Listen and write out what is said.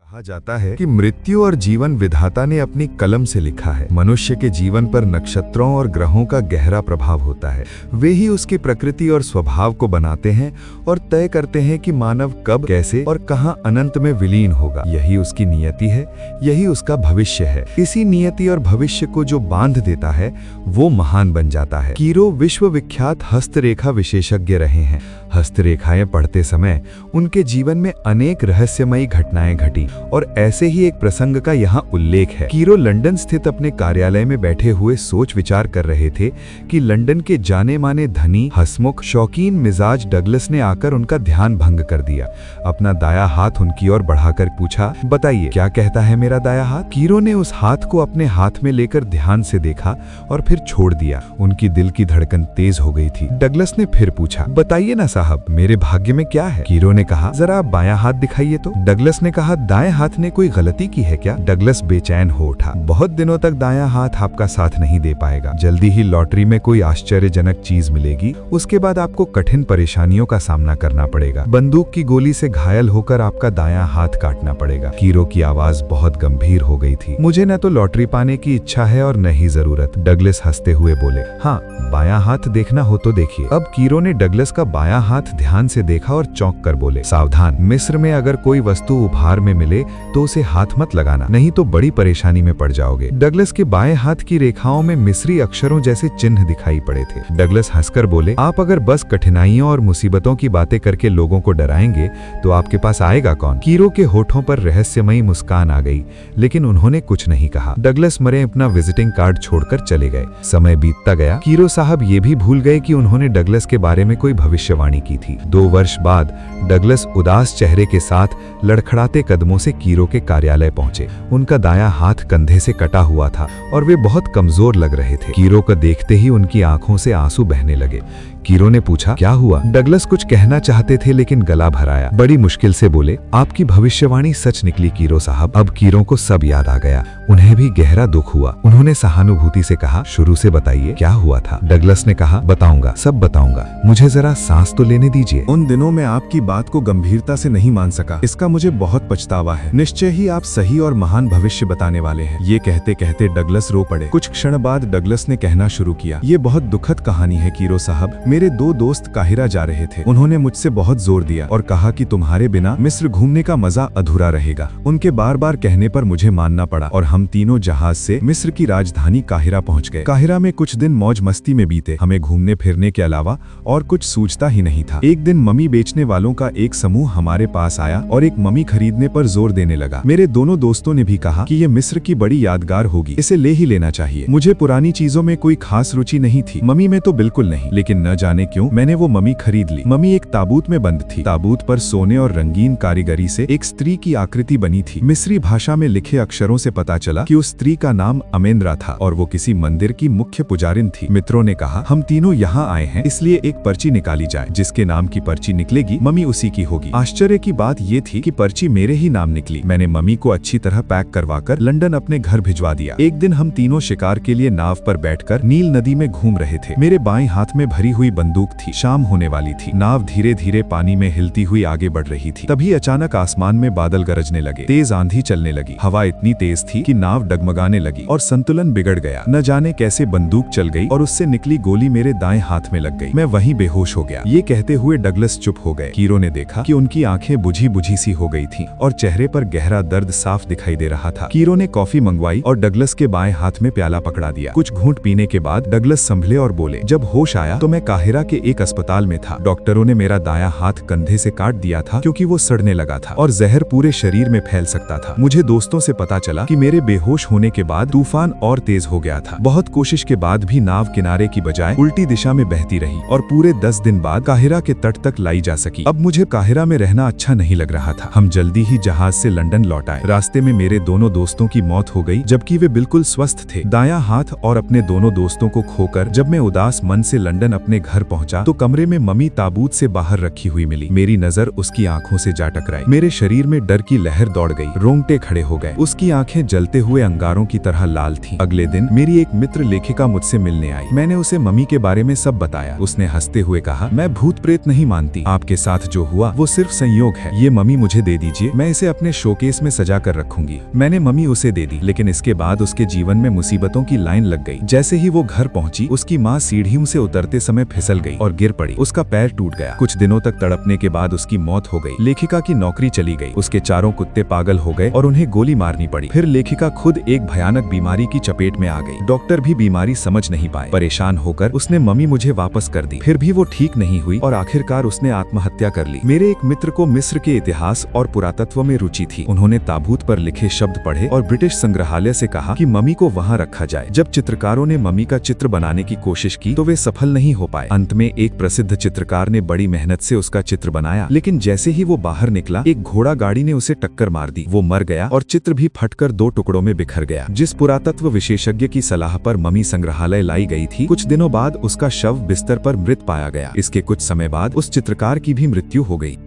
कहा जाता है कि मृत्यु और जीवन विधाता ने अपनी कलम से लिखा है। मनुष्य के जीवन पर नक्षत्रों और ग्रहों का गहरा प्रभाव होता है। वे ही उसकी प्रकृति और स्वभाव को बनाते हैं और तय करते हैं कि मानव कब, कैसे और कहां अनंत में विलीन होगा। यही उसकी नियति है, यही उसका भविष्य है। इसी नियति और भविष्य को जो बांध देता है वो महान बन जाता है। कीरो विश्वविख्यात हस्तरेखा विशेषज्ञ रहे हैं। हस्तरेखाएं पढ़ते समय उनके जीवन में अनेक रहस्यमयी घटनाएं घटी और ऐसे ही एक प्रसंग का यहाँ उल्लेख है। कीरो लंदन स्थित अपने कार्यालय में बैठे हुए सोच विचार कर रहे थे कि लंदन के जाने माने धनी, हंसमुख, शौकीन मिजाज डगलस ने आकर उनका ध्यान भंग कर दिया। अपना दाया हाथ उनकी ओर बढ़ाकर पूछा, बताइए क्या कहता है मेरा दाया हाथ? कीरो ने उस हाथ को अपने हाथ में लेकर ध्यान से देखा और फिर छोड़ दिया। उनकी दिल की धड़कन तेज हो गई थी। डगलस ने फिर पूछा, बताइए ना साहब, मेरे भाग्य में क्या है? कीरो ने कहा, जरा आप बायां हाथ दिखाइए तो। डगलस ने कहा, दाएं हाथ ने कोई गलती की है क्या? डगलस बेचैन हो उठा। बहुत दिनों तक दायां हाथ आपका साथ नहीं दे पाएगा। जल्दी ही लॉटरी में कोई आश्चर्यजनक चीज मिलेगी, उसके बाद आपको कठिन परेशानियों का सामना करना पड़ेगा। बंदूक की गोली से घायल होकर आपका दायां हाथ काटना पड़ेगा। कीरो की आवाज बहुत गंभीर हो गई थी। मुझे न तो लॉटरी पाने की इच्छा है और न ही जरूरत। डगलस हंसते हुए बोले, हाँ, बायां हाथ देखना हो तो देखिए। अब कीरो ने डगलस का बायां हाथ ध्यान से देखा और चौंक कर बोले, सावधान, मिस्र में अगर कोई वस्तु उपहार में मिले तो उसे हाथ मत लगाना, नहीं तो बड़ी परेशानी में पड़ जाओगे। डगलस के बाएं हाथ की रेखाओं में मिस्री अक्षरों जैसे चिन्ह दिखाई पड़े थे। डगलस हंसकर बोले, आप अगर बस कठिनाइयों और मुसीबतों की बातें करके लोगों को डराएंगे तो आपके पास आएगा कौन? कीरो के होठों पर रहस्यमयी मुस्कान आ गई, लेकिन उन्होंने कुछ नहीं कहा। डगलस मरे अपना विजिटिंग कार्ड छोड़कर चले गए। समय बीतता गया। कीरो साहब ये भी भूल गए कि उन्होंने डगलस के बारे में कोई भविष्यवाणी की थी। 2 वर्ष बाद डगलस उदास चेहरे के साथ लड़खड़ाते कदमों से कीरो के कार्यालय पहुंचे। उनका दायां हाथ कंधे से कटा हुआ था और वे बहुत कमजोर लग रहे थे। कीरो को देखते ही उनकी आंखों से आंसू बहने लगे। कीरो ने पूछा, क्या हुआ? डगलस कुछ कहना चाहते थे लेकिन गला भर आया। बड़ी मुश्किल से बोले, आपकी भविष्यवाणी सच निकली कीरो साहब। अब कीरो को सब याद आ गया। उन्हें भी गहरा दुख हुआ। उन्होंने सहानुभूति से कहा, शुरू से बताइए क्या हुआ था? डगलस ने कहा, बताऊंगा, सब बताऊंगा, मुझे जरा सांस तो लेने दीजिए। उन दिनों मैं आपकी बात को गंभीरता से नहीं मान सका। इसका मुझे बहुत पछतावा है। निश्चय ही आप सही और महान भविष्य बताने वाले हैं। ये कहते कहते डगलस रो पड़े। कुछ क्षण बाद डगलस ने कहना शुरू किया, ये बहुत दुखद कहानी है कीरो साहब। मेरे 2 दोस्त काहिरा जा रहे थे। उन्होंने मुझसे बहुत जोर दिया और कहा कि तुम्हारे बिना मिस्र घूमने का मजा अधूरा रहेगा। उनके बार बार कहने पर मुझे मानना पड़ा और हम तीनों जहाज से मिस्र की राजधानी काहिरा पहुंच गए। काहिरा में कुछ दिन मौज मस्ती में बीते। हमें घूमने फिरने के अलावा और कुछ सूझता ही नहीं था। एक दिन मम्मी बेचने वालों का एक समूह हमारे पास आया और एक मम्मी खरीदने पर जोर देने लगा। मेरे दोनों दोस्तों ने भी कहा कि ये मिस्र की बड़ी यादगार होगी, इसे ले ही लेना चाहिए। मुझे पुरानी चीजों में कोई खास रुचि नहीं थी, मम्मी में तो बिल्कुल नहीं, लेकिन न जाने क्यों मैंने वो मम्मी खरीद ली। मम्मी एक ताबूत में बंद थी। ताबूत पर सोने और रंगीन कारीगरी से एक स्त्री की आकृति बनी थी। मिस्री भाषा में लिखे अक्षरों से पता चला कि उस स्त्री का नाम अमेंद्रा था और वो किसी मंदिर की मुख्य पुजारिन थी। मित्रों ने कहा, हम तीनों यहाँ आए हैं, इसलिए एक पर्ची निकाली जाए। जिसके नाम की पर्ची निकलेगी मम्मी उसी की होगी। आश्चर्य की बात ये थी कि पर्ची मेरे ही नाम निकली। मैंने मम्मी को अच्छी तरह पैक करवाकर लंदन अपने घर भिजवा दिया। एक दिन हम तीनों शिकार के लिए नाव पर बैठकर नील नदी में घूम रहे थे। मेरे बाएं हाथ में भरी हुई बंदूक थी। शाम होने वाली थी। नाव धीरे धीरे पानी में हिलती हुई आगे बढ़ रही थी। तभी अचानक आसमान में बादल गरजने लगे। तेज आंधी चलने लगी। हवा इतनी तेज थी कि नाव डगमगाने लगी और संतुलन बिगड़ गया। न जाने कैसे बंदूक चल गई और उससे निकली गोली मेरे दाएं हाथ में लग गई। मैं वहीं बेहोश हो गया। ये कहते हुए डगलस चुप हो गए। कीरो ने देखा कि उनकी आंखें बुझी बुझी सी हो गई थीं और चेहरे पर गहरा दर्द साफ दिखाई दे रहा था। कीरो ने कॉफी मंगवाई और डगलस के बाएं हाथ में प्याला पकड़ा दिया। कुछ घूंट पीने के बाद डगलस संभले और बोले, जब होश आया तो मैं काहिरा के एक अस्पताल में था। डॉक्टरों ने मेरा दायां हाथ कंधे से काट दिया था क्योंकि वो सड़ने लगा था और जहर पूरे शरीर में फैल सकता था। मुझे दोस्तों से पता चला कि मेरे बेहोश होने के बाद तूफान और तेज हो गया था। बहुत कोशिश के बाद भी नाव किनारे की बजाय उल्टी दिशा में बहती रही और पूरे 10 दिन बाद काहिरा के तट तक लाई जा सकी। अब मुझे काहिरा में रहना अच्छा नहीं लग रहा था। हम जल्दी ही जहाज से लंदन लौट आए। रास्ते में मेरे दोनों दोस्तों की मौत हो गई जबकि वे बिल्कुल स्वस्थ थे। दायां हाथ और अपने दोनों दोस्तों को खोकर जब मैं उदास मन से लंदन अपने घर पहुंचा तो कमरे में मम्मी ताबूत से बाहर रखी हुई मिली। मेरी नजर उसकी आंखों से जा टकराई। मेरे शरीर में डर की लहर दौड़ गई, रोंगटे खड़े हो गए। उसकी आंखें जलते हुए अंगारों की तरह लाल थीं। अगले दिन मेरी एक मित्र लेखिका मुझसे मिलने आई। मैंने उसे मम्मी के बारे में सब बताया। उसने हंसते हुए कहा, मैं भूत प्रेत नहीं मानती, आपके साथ जो हुआ वो सिर्फ संयोग है। ये मम्मी मुझे दे दीजिए, मैं इसे अपने शोकेस में सजा कर रखूंगी। मैंने मम्मी उसे दे दी, लेकिन इसके बाद उसके जीवन में मुसीबतों की लाइन लग गई। जैसे ही वो घर पहुंची, उसकी माँ सीढ़ियों से उतरते समय फिसल गई और गिर पड़ी। उसका पैर टूट गया। कुछ दिनों तक तड़पने के बाद उसकी मौत हो गई। लेखिका की नौकरी चली गई। उसके चारों कुत्ते पागल हो गए और उन्हें गोली मारनी पड़ी। फिर लेखिका खुद एक भयानक बीमारी की चपेट में आ गई। डॉक्टर भी बीमारी समझ नहीं पाए। परेशान होकर उसने मम्मी मुझे वापस कर दी। फिर भी वो ठीक नहीं हुई और आखिरकार उसने आत्महत्या कर ली। मेरे एक मित्र को मिस्र के इतिहास और पुरातत्व में रुचि थी। उन्होंने ताबूत पर लिखे शब्द पढ़े और ब्रिटिश संग्रहालय से कहा कि मम्मी को वहां रखा जाए। जब चित्रकारों ने मम्मी का चित्र बनाने की कोशिश की तो वे सफल नहीं हो पाए। अंत में एक प्रसिद्ध चित्रकार ने बड़ी मेहनत से उसका चित्र बनाया, लेकिन जैसे ही वो बाहर निकला, एक घोड़ा गाड़ी ने उसे टक्कर मार दी। वो मर गया और चित्र भी फटकर 2 टुकड़ों में बिखर गया। जिस पुरातत्व विशेषज्ञ की सलाह पर मम्मी संग्रहालय लाई गई थी, कुछ दिनों बाद उसका शव बिस्तर पर मृत पाया गया। इसके कुछ समय बाद उस चित्रकार की भी मृत्यु हो गई।